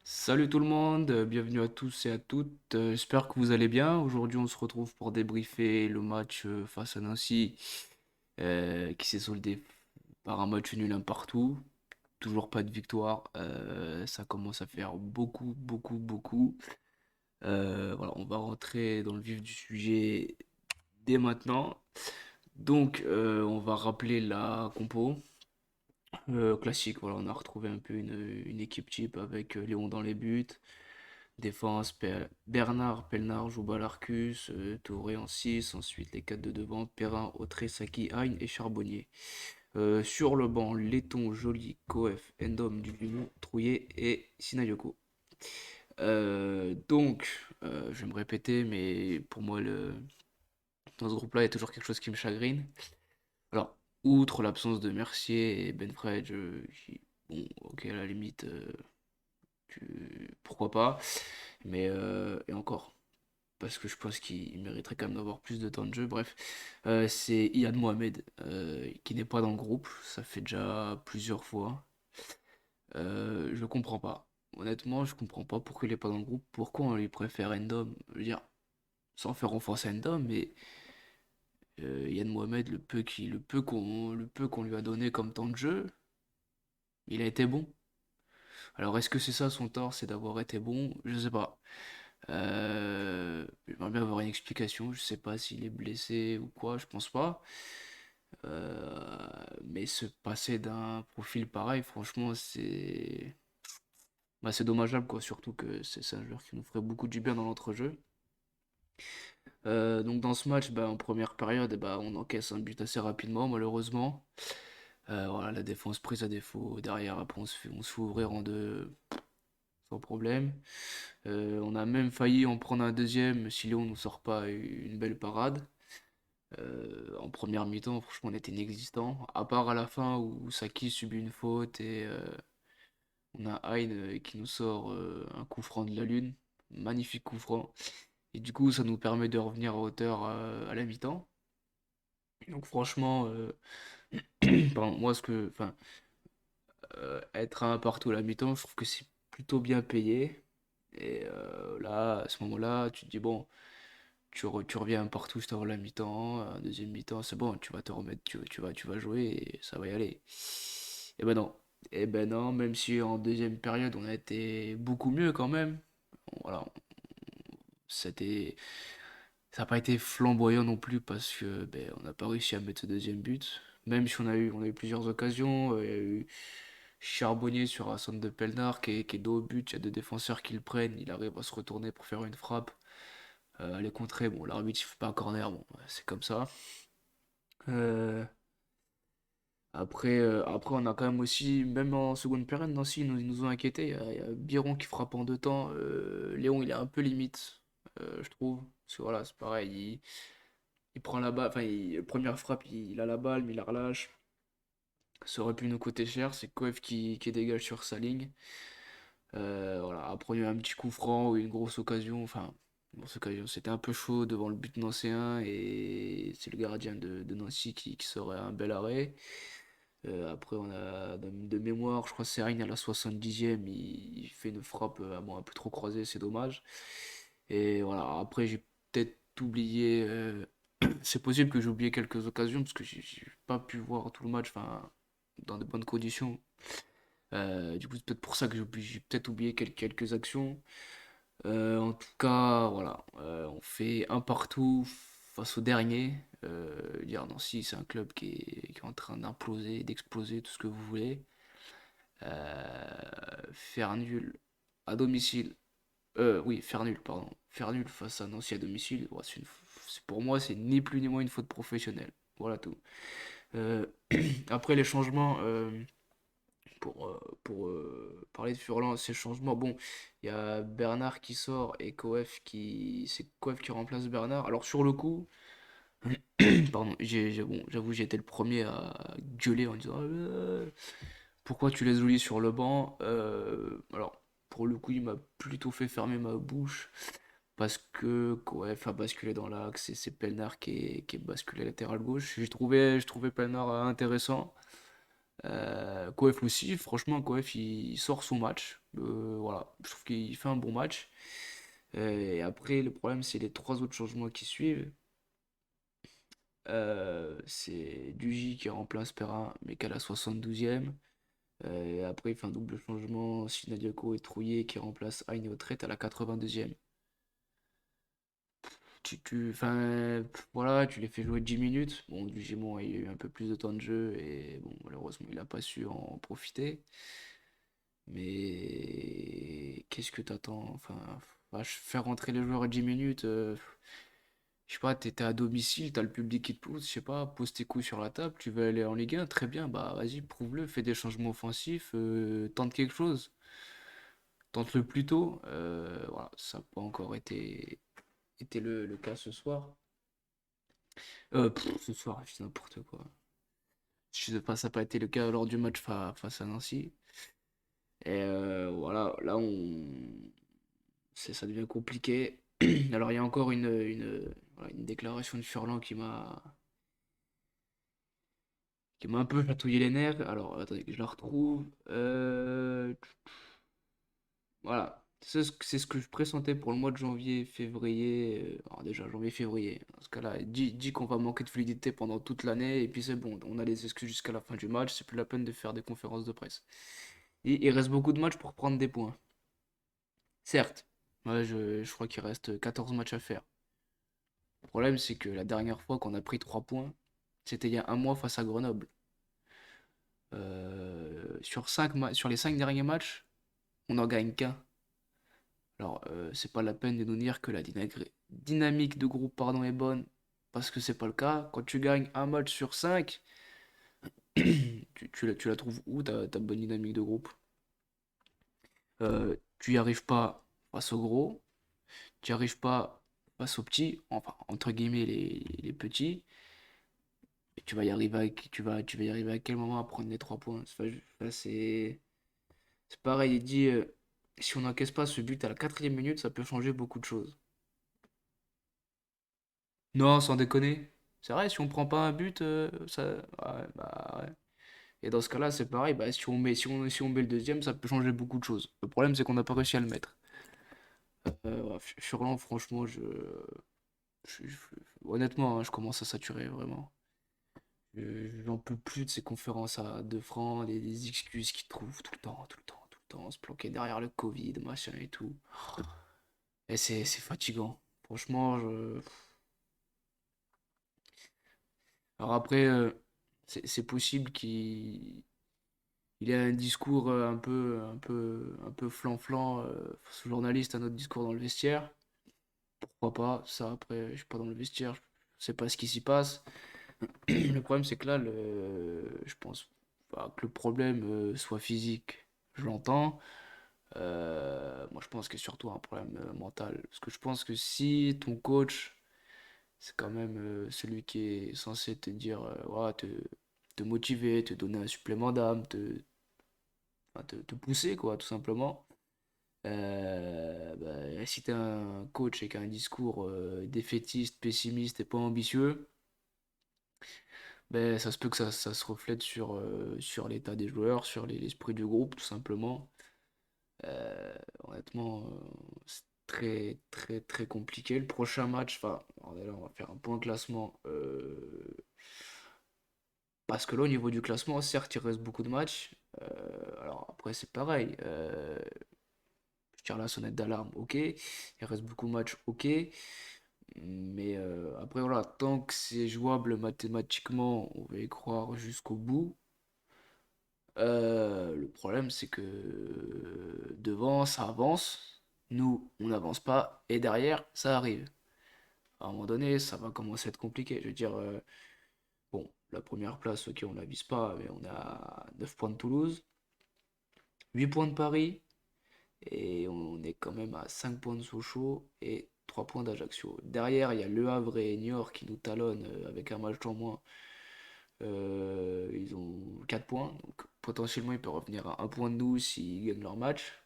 Salut tout le monde, bienvenue à tous et à toutes. J'espère que vous allez bien. Aujourd'hui, on se retrouve pour débriefer le match face à Nancy qui s'est soldé par un match nul un partout. Toujours pas de victoire. Ça commence à faire beaucoup, beaucoup, beaucoup. Voilà, on va rentrer dans le vif du sujet dès maintenant. Donc, on va rappeler la compo. Classique, voilà, on a retrouvé un peu une équipe type avec Léon dans les buts. Défense, Bernard, Pelnard, Jouba, Larcus, Touré en 6. Ensuite, les 4 de devant, Perrin, Autré, Saki, Hein et Charbonnier. Sur le banc, Letton, Joly, Koef, Endom, Dubimon, Trouillet et Sinayoko. Je vais me répéter, mais pour moi, dans ce groupe-là, il y a toujours quelque chose qui me chagrine. Alors, outre l'absence de Mercier et Benfred, bon, ok, à la limite, pourquoi pas, mais et encore. Parce que je pense qu'il mériterait quand même d'avoir plus de temps de jeu. Bref, c'est Iyad Mohamed qui n'est pas dans le groupe, ça fait déjà plusieurs fois. Je comprends pas. Honnêtement, je comprends pas pourquoi il est pas dans le groupe, pourquoi on lui préfère Endom. Je veux dire, sans faire offense à Endom, mais Iyad Mohamed, le peu qu'on lui a donné comme temps de jeu, il a été bon. Alors est-ce que c'est ça son tort, c'est d'avoir été bon? Je sais pas. J'aimerais bien avoir une explication. Je sais pas s'il est blessé ou quoi, je pense pas. Mais se passer d'un profil pareil, franchement, c'est dommageable quoi. Surtout que c'est un joueur qui nous ferait beaucoup du bien dans l'entrejeu. Donc dans ce match, bah, en première période, bah, on encaisse un but assez rapidement, malheureusement. Voilà, la défense prise à défaut. Derrière, après, on se fait ouvrir en deux sans problème. On a même failli en prendre un deuxième si Léon ne sort pas une belle parade. En première mi-temps, franchement, on était inexistant. À part à la fin où Saki subit une faute et on a Hein qui nous sort un coup franc de la lune. Magnifique coup franc. Et du coup, ça nous permet de revenir à hauteur à la mi-temps. Donc franchement, pardon, moi, être à un partout à la mi-temps, je trouve que c'est plutôt bien payé. Et là, à ce moment-là, tu te dis, bon, tu reviens un partout juste avant la mi-temps, un deuxième mi-temps, c'est bon, tu vas te remettre, tu vas jouer et ça va y aller. Et ben non. Et ben non, même si en deuxième période on a été beaucoup mieux quand même. Voilà, c'était, ça n'a pas été flamboyant non plus parce que ben, on n'a pas réussi à mettre ce deuxième but. Même si on a eu plusieurs occasions, il y a eu Charbonnier sur un centre de Pelnard qui est dos au but, il y a deux défenseurs qui le prennent, il arrive à se retourner pour faire une frappe. Les contrées, bon, l'arbitre il fait pas un corner, bon, ouais, c'est comme ça. Euh, après, on a quand même aussi, même en seconde période, Nancy, ils nous ont inquiétés. Il y a Biron qui frappe en deux temps. Léon, il est un peu limite, je trouve. Parce que voilà, c'est pareil, il prend la balle, première frappe, il a la balle, mais il la relâche. Ça aurait pu nous coûter cher. C'est Koef qui dégage sur sa ligne. Voilà, après, il y a eu un petit coup franc ou une grosse occasion. Enfin, une grosse occasion. C'était un peu chaud devant le but nancéen et c'est le gardien de Nancy qui sort un bel arrêt. Après, on a de mémoire, je crois que c'est Hein à la 70e, il fait une frappe bon, un peu trop croisée, c'est dommage. Et voilà, après, j'ai peut-être oublié. C'est possible que j'ai oublié quelques occasions parce que j'ai pas pu voir tout le match enfin, dans de bonnes conditions. Du coup, c'est peut-être pour ça que j'ai peut-être oublié quelques actions. En tout cas, voilà, on fait un partout face au dernier. Dire Nancy, c'est un club qui est en train d'imploser, d'exploser, tout ce que vous voulez. Faire nul à domicile. Oui, faire nul, pardon. Faire nul face à Nancy à domicile, ouais, pour moi, c'est ni plus ni moins une faute professionnelle. Voilà tout. Euh, Après les changements, pour parler de Furlan, ces changements, bon, il y a Bernard qui sort et c'est Koef qui remplace Bernard. Alors sur le coup, pardon, bon, j'avoue, j'ai été le premier à gueuler en disant pourquoi tu laisses Joly sur le banc? Alors pour le coup, il m'a plutôt fait fermer ma bouche parce que Koef a basculé dans l'axe et c'est Pelnard qui est basculé latéral gauche. Je trouvais Pelnard intéressant. Coef aussi, franchement, Coef il sort son match. Voilà, je trouve qu'il fait un bon match. Et après, le problème, c'est les trois autres changements qui suivent. C'est Duji qui remplace Perrin, mais qu'à la 72e. Et après, il fait un double changement. Sinadiako et Trouillet qui remplace Aine Autrette à la 82e. Enfin, voilà, tu les fais jouer 10 minutes. Bon, Duji, bon, il a eu un peu plus de temps de jeu et bon, malheureusement, il n'a pas su en profiter. Mais qu'est-ce que t'attends? Enfin, faire rentrer les joueurs à 10 minutes, je sais pas, t'étais à domicile, t'as le public qui te pousse, je sais pas, pose tes couilles sur la table, tu veux aller en Ligue 1, très bien, bah vas-y, prouve-le, fais des changements offensifs, tente quelque chose, tente-le plus tôt. Voilà, ça n'a pas encore été le cas ce soir. Ce soir, je dis n'importe quoi. Je sais pas, ça n'a pas été le cas lors du match face à Nancy. Et voilà, là, ça devient compliqué. Alors, il y a encore voilà, une déclaration de Furlan qui m'a un peu chatouillé les nerfs. Alors, attendez que je la retrouve. Voilà. C'est ce que je pressentais pour le mois de janvier, février. Alors déjà, janvier-février. Dans ce cas-là, dit qu'on va manquer de fluidité pendant toute l'année. Et puis c'est bon, on a les excuses jusqu'à la fin du match. C'est plus la peine de faire des conférences de presse. Et il reste beaucoup de matchs pour prendre des points. Certes. Ouais, je crois qu'il reste 14 matchs à faire. Le problème, c'est que la dernière fois qu'on a pris 3 points, c'était il y a un mois face à Grenoble. Sur les 5 derniers matchs, on n'en gagne qu'un. Alors, c'est pas la peine de nous dire que la dynamique de groupe pardon, est bonne, parce que c'est pas le cas. Quand tu gagnes un match sur 5, tu la trouves où ta bonne dynamique de groupe? Tu y arrives pas face aux gros, tu y arrives pas face aux petits, enfin, entre guillemets, les petits. Et tu vas y arriver à quel moment à prendre les 3 points? Enfin, c'est pareil, il dit si on n'encaisse pas ce but à la 4e minute, ça peut changer beaucoup de choses. Non, sans déconner. C'est vrai, si on prend pas un but, ça. Ouais, bah ouais. Et dans ce cas-là, c'est pareil, bah, si on met le deuxième, ça peut changer beaucoup de choses. Le problème, c'est qu'on n'a pas réussi à le mettre. Ouais, Furlan, franchement, honnêtement, hein, je commence à saturer, vraiment. J'en peux plus de ces conférences de francs, des excuses qu'ils trouvent tout le temps, tout le temps, tout le temps, se planquer derrière le Covid, machin et tout. Et c'est fatigant. Franchement, alors après, c'est possible qu'il ait un discours un peu flan-flan, face aux journalistes, un autre discours dans le vestiaire. Pourquoi pas? Ça, après, je suis pas dans le vestiaire, je sais pas ce qui s'y passe. Le problème, c'est que là, je pense pas que le problème soit physique. Je l'entends. Moi, je pense que c'est surtout un problème mental. Parce que je pense que si ton coach, c'est quand même celui qui est censé te dire, ouais, te motiver, te donner un supplément d'âme, enfin, te pousser, quoi, tout simplement. Bah, si t'es un coach avec un discours défaitiste, pessimiste et pas ambitieux, ben, ça se peut que ça se reflète sur l'état des joueurs, sur l'esprit du groupe, tout simplement. Honnêtement, c'est très, très, très compliqué. Le prochain match, enfin, là, on va faire un point classement. Parce que là, au niveau du classement, certes, il reste beaucoup de matchs. Alors après, c'est pareil. Je tire la sonnette d'alarme, ok. Il reste beaucoup de matchs, ok. Mais après, voilà, tant que c'est jouable mathématiquement, on va y croire jusqu'au bout. Le problème, c'est que devant, ça avance. Nous, on n'avance pas. Et derrière, ça arrive. À un moment donné, ça va commencer à être compliqué. Je veux dire, bon, la première place, ok, on la vise pas, mais on a 9 points de Toulouse, 8 points de Paris, et on est quand même à 5 points de Sochaux et 3 points d'Ajaccio. Derrière, il y a Le Havre et Niort qui nous talonnent avec un match en moins. Ils ont 4 points, donc potentiellement ils peuvent revenir à un point de nous s'ils gagnent leur match.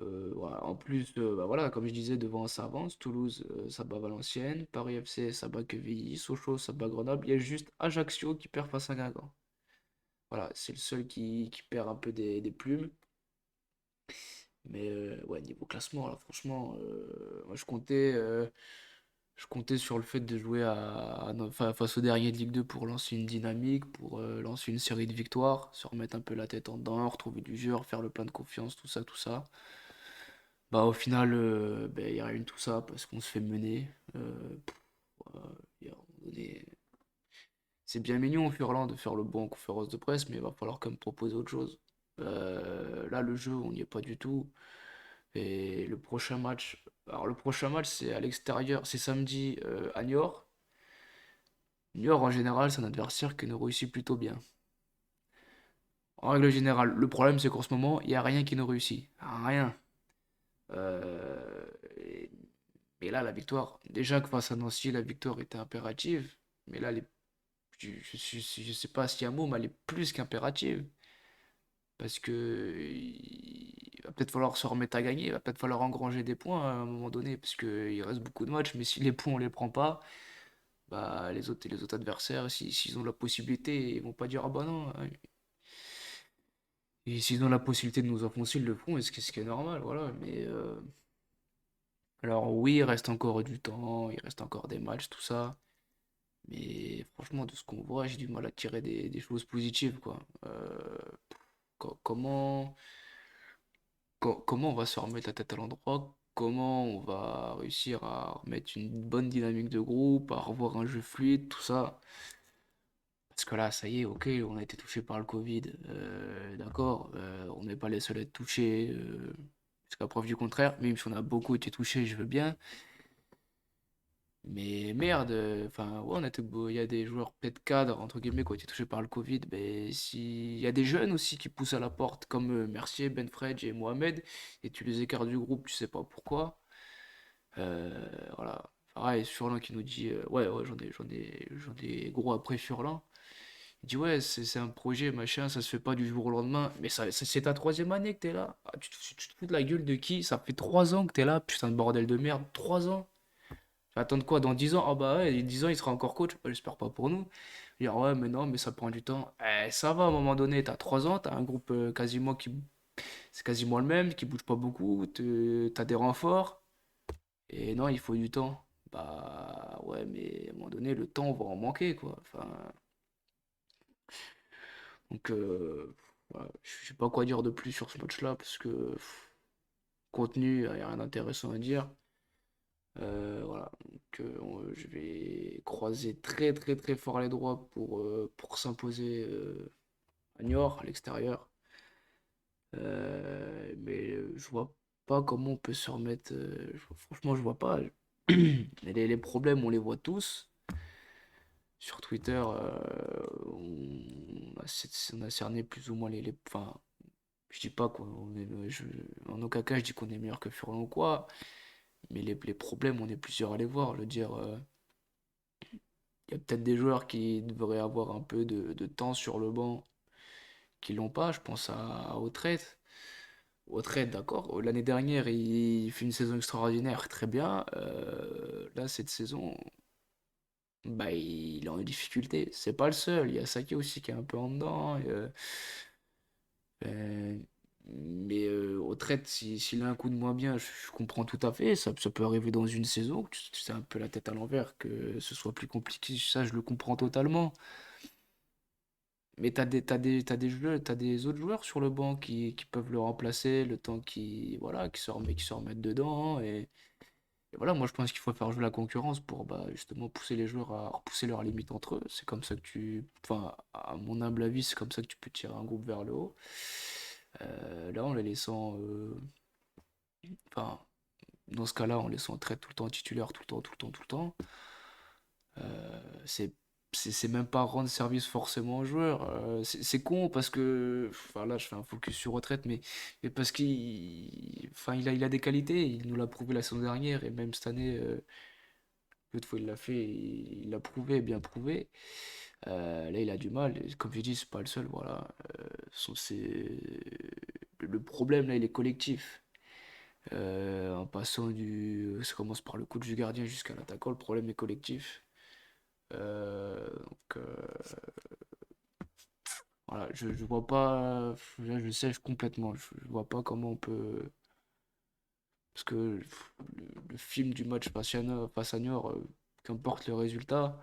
Voilà. En plus, bah voilà, comme je disais, devant ça avance. Toulouse, ça bat Valenciennes. Paris FC, ça bat Quevilly. Sochaux, ça bat Grenoble. Il y a juste Ajaccio qui perd face à Guingamp. Voilà, c'est le seul qui perd un peu des plumes. Mais ouais, niveau classement, là, franchement, moi, je comptais sur le fait de jouer face au dernier de Ligue 2 pour lancer une dynamique, pour lancer une série de victoires, se remettre un peu la tête en dedans, retrouver du jeu, refaire le plein de confiance, tout ça, tout ça. Bah, au final, ben, il y a rien de tout ça parce qu'on se fait mener. Euh, et à un moment donné, c'est bien mignon, Furlan, de faire le bon en conférence de presse, mais il va falloir quand même proposer autre chose. Là, le jeu, on n'y est pas du tout. Et le prochain match, alors le prochain match, c'est à l'extérieur, c'est samedi à Niort. Niort, en général, c'est un adversaire qui nous réussit plutôt bien. En règle générale, le problème, c'est qu'en ce moment, il n'y a rien qui nous réussit. Rien. Euh, et- mais là, la victoire, déjà que face à Nancy, la victoire était impérative. Mais là, je sais pas s'il y a un mot, mais elle est plus qu'impérative. Parce que il va peut-être falloir se remettre à gagner, il va peut-être falloir engranger des points à un moment donné, parce qu'il reste beaucoup de matchs, mais si les points on les prend pas, bah les autres adversaires, s'ils ont la possibilité, ils vont pas dire ah bah non. Et s'ils ont la possibilité de nous enfoncer, ils le font, et ce qui est normal, voilà. Mais alors oui, il reste encore du temps, il reste encore des matchs, tout ça. Mais franchement, de ce qu'on voit, j'ai du mal à tirer des choses positives, quoi. Comment. Comment on va se remettre la tête à l'endroit, comment on va réussir à remettre une bonne dynamique de groupe, à revoir un jeu fluide, tout ça. Parce que là, ça y est, ok, on a été touché par le Covid, d'accord, on n'est pas les seuls à être touchés, jusqu'à preuve du contraire, même si on a beaucoup été touchés, je veux bien. Mais merde, enfin, ouais, il y a des joueurs peut-être cadres, entre guillemets, qui ont été touchés par le Covid. Mais si, il y a des jeunes aussi qui poussent à la porte, comme Mercier, Benfredj et Mohamed, et tu les écartes du groupe, tu sais pas pourquoi. Voilà. Pareil, Furlan qui nous dit, ouais, ouais, j'en ai gros après Furlan. Il dit, ouais, c'est un projet, machin, ça se fait pas du jour au lendemain. Mais c'est ta troisième année que t'es là. Ah, tu te fous de la gueule de qui? Ça fait 3 ans que t'es là, putain de bordel de merde. 3 ans. Tu vas attendre quoi dans 10 ans? Ah bah ouais, 10 ans il sera encore coach. Bah, j'espère pas pour nous. Dire ouais, mais non, mais ça prend du temps. Ça va à un moment donné, t'as 3 ans, t'as un groupe quasiment qui. C'est quasiment le même, qui bouge pas beaucoup, t'as des renforts. Et non, il faut du temps. Bah ouais, mais à un moment donné, le temps va en manquer, quoi. Enfin, donc, voilà, je sais pas quoi dire de plus sur ce match-là, parce que contenu, il n'y a rien d'intéressant à dire. Voilà, donc je vais croiser très très très fort les doigts pour s'imposer à Niort, à l'extérieur. Mais je vois pas comment on peut se remettre. Franchement, je vois pas. Les problèmes, on les voit tous. Sur Twitter, on a cerné plus ou moins enfin, je dis pas quoi. En aucun cas, je dis qu'on est meilleur que Furlan ou quoi. Mais les problèmes, on est plusieurs à les voir. Le dire. Il y a peut-être des joueurs qui devraient avoir un peu de temps sur le banc qui l'ont pas. Je pense à Autrette. Autrette, d'accord. L'année dernière, il fait une saison extraordinaire, très bien. Là, cette saison, bah, il est en difficulté. C'est pas le seul. Il y a Saki aussi qui est un peu en dedans. Euh, mais Autrette, s'il a un coup de moins bien, je comprends tout à fait. Ça peut arriver dans une saison, que tu sais un peu la tête à l'envers, que ce soit plus compliqué. Ça, je le comprends totalement. Mais t'as des joueurs, t'as des autres joueurs sur le banc qui peuvent le remplacer le temps voilà, qui se remettent dedans. Et voilà, moi je pense qu'il faut faire jouer la concurrence pour bah, justement pousser les joueurs à repousser leurs limites entre eux. C'est comme ça que enfin, à mon humble avis, c'est comme ça que tu peux tirer un groupe vers le haut. Là, en les laissant, enfin, dans ce cas-là, en laissant très tout le temps titulaire, tout le temps, tout le temps, tout le temps. C'est c'est même pas rendre service forcément aux joueurs. C'est con parce que, enfin là je fais un focus sur retraite, mais parce enfin, il a des qualités, il nous l'a prouvé la saison dernière et même cette année, peu de fois il l'a fait, il l'a prouvé, bien prouvé. Là il a du mal, et comme j'ai dit, c'est pas le seul, voilà. Le problème là il est collectif. En passant ça commence par le coach du gardien jusqu'à l'attaquant, le problème est collectif. Donc, Voilà, je vois pas, là, je sèche complètement. Je vois pas comment on peut. Parce que le film du match face à Niort, qu'importe le résultat,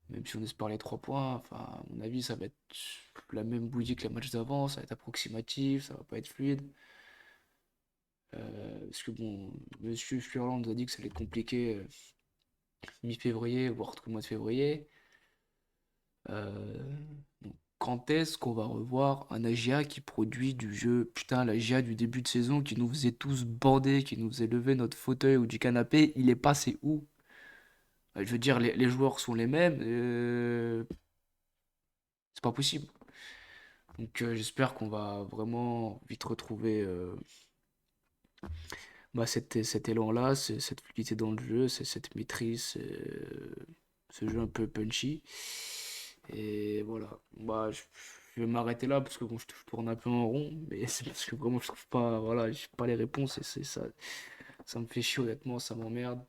même si on espère les 3 points, enfin, à mon avis, ça va être la même bouillie que les matchs d'avant, ça va être approximatif, ça va pas être fluide. Parce que bon, Monsieur Furlan nous a dit que ça allait être compliqué mi-février, voire tout le mois de février. Euh, donc, quand est-ce qu'on va revoir un AGA qui produit du jeu? Putain, l'AGA du début de saison qui nous faisait tous bander, qui nous faisait lever notre fauteuil ou du canapé, il est passé où? Je veux dire, les joueurs sont les mêmes, c'est pas possible. Donc j'espère qu'on va vraiment vite retrouver bah, cet élan-là, cette fluidité dans le jeu, cette maîtrise, ce jeu un peu punchy. Et voilà. Bah, je vais m'arrêter là parce que bon, je tourne un peu en rond, mais c'est parce que vraiment je trouve pas, voilà, j'ai pas les réponses et c'est ça, ça me fait chier honnêtement, ça m'emmerde.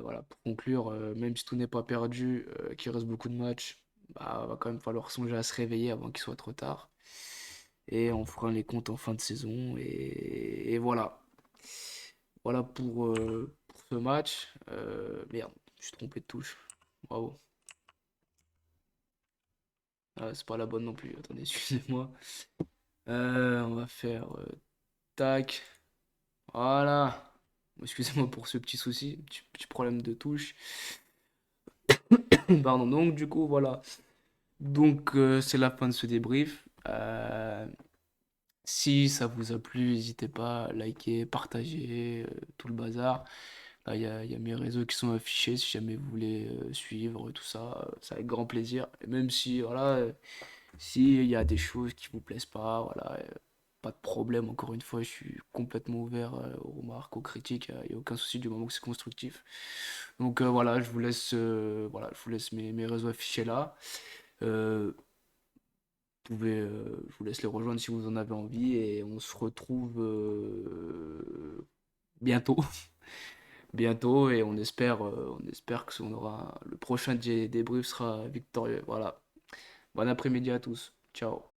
Voilà, pour conclure, même si tout n'est pas perdu, qu'il reste beaucoup de matchs, bah, va quand même falloir songer à se réveiller avant qu'il soit trop tard. Et on fera les comptes en fin de saison. Et voilà. Voilà pour ce match. Merde, je suis trompé de touche. Bravo. Ah, c'est pas la bonne non plus. Attendez, excusez-moi. On va faire tac. Voilà. Excusez-moi pour ce petit souci, petit problème de touche. Pardon, donc du coup, voilà. Donc c'est la fin de ce débrief. Si ça vous a plu, n'hésitez pas à liker, partager, tout le bazar. Là, il y a mes réseaux qui sont affichés si jamais vous voulez suivre tout ça, c'est avec grand plaisir. Et même si, voilà, s'il y a des choses qui vous plaisent pas, voilà, pas de problème, encore une fois, je suis complètement ouvert aux remarques, aux critiques, il n'y a aucun souci du moment que c'est constructif. Donc voilà, je vous laisse mes réseaux affichés là. Euh, je vous laisse les rejoindre si vous en avez envie et on se retrouve bientôt. Bientôt et on espère que le prochain débrief sera victorieux. Voilà. Bon après-midi à tous. Ciao.